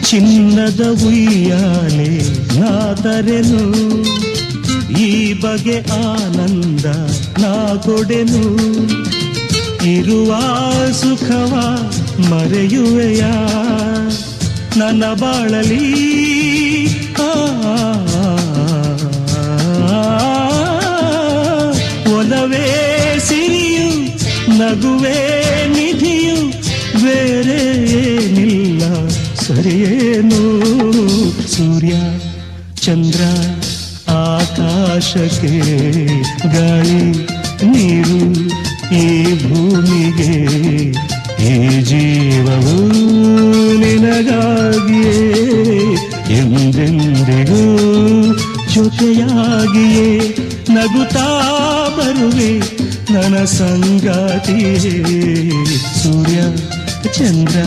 ಚಿನ್ನದ ಉಯ್ಯಾಲೆ ನಾದರೆನು, ಈ ಬಗೆ ಆನಂದ ನಾ ಕೊಡೆನು. ಇರುವ ಸುಖವ ಮರೆಯುವೆಯ ನನ್ನ ಬಾಳಲಿ. ಒಲವೇ ಸಿರಿಯು ನಗುವೇ ನಿಧಿಯು, ಬೇರೆ ಏನಿಲ್ಲ ಸರಿಯೇನು. ಸೂರ್ಯ ಚಂದ್ರ ಆಕಾಶಕ್ಕೆ, ಗಾಳಿ ನೀರು ಈ ಭೂಮಿಗೆ, ಈ ಜೀವವು ನಿನಗಾಗಿಯೇ ಎಂದೆಂದಿಗೂ ಜೊತೆಯಾಗಿಯೇ ನಗುತ್ತಾ ಬರುವೆ ನನ್ನ ಸಂಗಾತಿಯೇ. ಸೂರ್ಯ ಚಂದ್ರ